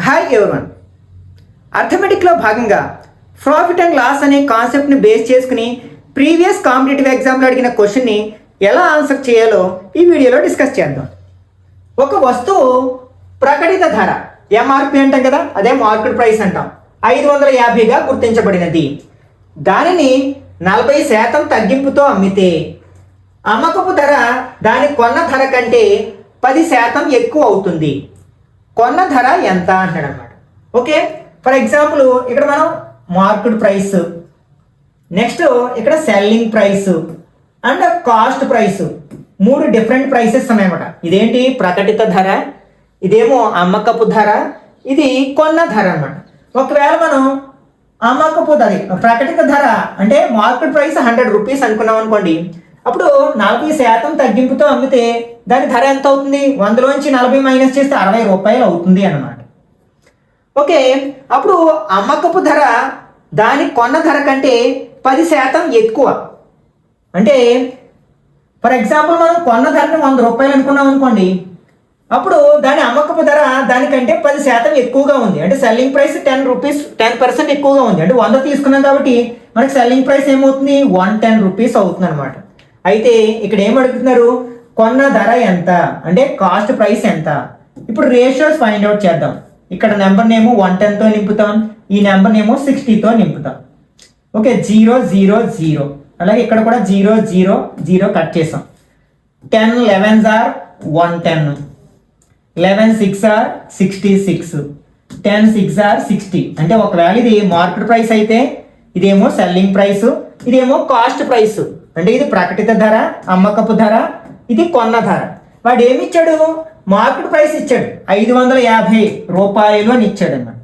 Hi everyone. అర్థమెటిక్లో భాగంగా profit and loss అనే కాన్సెప్ట్ని బేస్ చేసుకుని ప్రీవియస్ కాంపిటేటివ్ ఎగ్జామ్లో అడిగిన క్వశ్చన్ని ఎలా ఆన్సర్ చేయాలో ఈ వీడియోలో డిస్కస్ చేద్దాం. ఒక వస్తువు ప్రకటిత ధర ఎంఆర్పి అంటాం కదా, అదే మార్కెట్ ప్రైస్ అంటాం, 550గా గుర్తించబడినది. దానిని 40% తగ్గింపుతో అమ్మితే అమ్మకపు ధర దాని కొన్న ధర కంటే 10% ఎక్కువ అవుతుంది. కొన్న ధర ఎంత అంటాడు అనమాట. ఓకే, ఫర్ ఎగ్జాంపుల్ ఇక్కడ మనం మార్కెట్ ప్రైస్, నెక్స్ట్ ఇక్కడ selling price and cost price, 3 different prices ఉన్నాయన్నమాట. ఇదేంటి ప్రకటిత ధర, ఇదేమో అమ్మకపు ధర, ఇది కొన్న ధర అనమాట. ఒకవేళ మనం అమ్మకపు ధర ప్రకటిత ధర అంటే మార్కెట్ ప్రైస్ 100 రూపీస్ అనుకున్నాం అనుకోండి, అప్పుడు 40% తగ్గింపుతో అమ్మితే దాని ధర ఎంత అవుతుంది? 100లోంచి 40 మైనస్ చేస్తే 60 రూపాయలు అవుతుంది అన్నమాట. ఓకే, అప్పుడు అమ్మకపు ధర దాని కొన్న ధర కంటే 10% ఎక్కువ. అంటే ఫర్ ఎగ్జాంపుల్ మనం కొన్న ధరని 100 రూపాయలు అనుకున్నాం అనుకోండి, అప్పుడు దాని అమ్మకపు ధర దానికంటే 10% ఎక్కువగా ఉంది. అంటే సెల్లింగ్ ప్రైస్ 10% ఎక్కువగా ఉంది. అంటే 100 తీసుకున్నాం కాబట్టి మనకి సెల్లింగ్ ప్రైస్ ఏమవుతుంది? 110 రూపీస్ అవుతుంది అనమాట. అయితే ఇక్కడ ఏం అడుగుతున్నారు? కొన్న ధర ఎంత అంటే కాస్ట్ ప్రైస్ ఎంత. ఇప్పుడు రేషియోస్ ఫైండ్ అవుట్ చేద్దాం. ఇక్కడ నెంబర్నేమో 110తో నింపుతాం, ఈ నెంబర్నేమో 60తో నింపుతాం. ఓకే, 0 0 0, అలాగే ఇక్కడ కూడా 0 0 0 కట్ చేసాం. 10 11s are 110, 11 6 are 66, 10 6 are 60. అంటే ఒకవేళ ఇది మార్కెట్ ప్రైస్ అయితే ఇదేమో సెల్లింగ్ ప్రైస్, ఇదేమో కాస్ట్ ప్రైస్. అంటే ఇది ప్రకటిత ధర, అమ్మకపు ధర, ఇది కొన్న ధర. వాడు ఏమి ఇచ్చాడు? మార్కెట్ ప్రైస్ ఇచ్చాడు, 550 రూపాయలు అని ఇచ్చాడు అన్నమాట.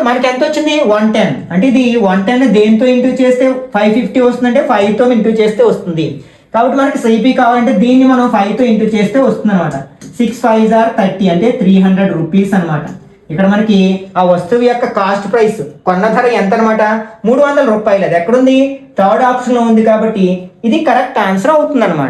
మనకి ఎంత వచ్చింది? 110. అంటే ఇది 110 దేంతో ఇంటూ చేస్తే 550 వస్తుందంటే 5తో ఇంటూ చేస్తే వస్తుంది. కాబట్టి మనకి సిపి కావాలంటే దీన్ని మనం 5తో ఇంటూ చేస్తే వస్తుంది అనమాట. 6 5s are 30 అంటే 300 రూపీస్ అనమాట. ఇక్కడ మనకి ఆ వస్తువు యొక్క కాస్ట్ ప్రైస్, కొన్న ధర ఎంత అనమాట? 300 రూపాయలు. అది ఎక్కడుంది? థర్డ్ ఆప్షన్లో ఉంది కాబట్టి ఇది కరెక్ట్ ఆన్సర్ అవుతుంది అనమాట.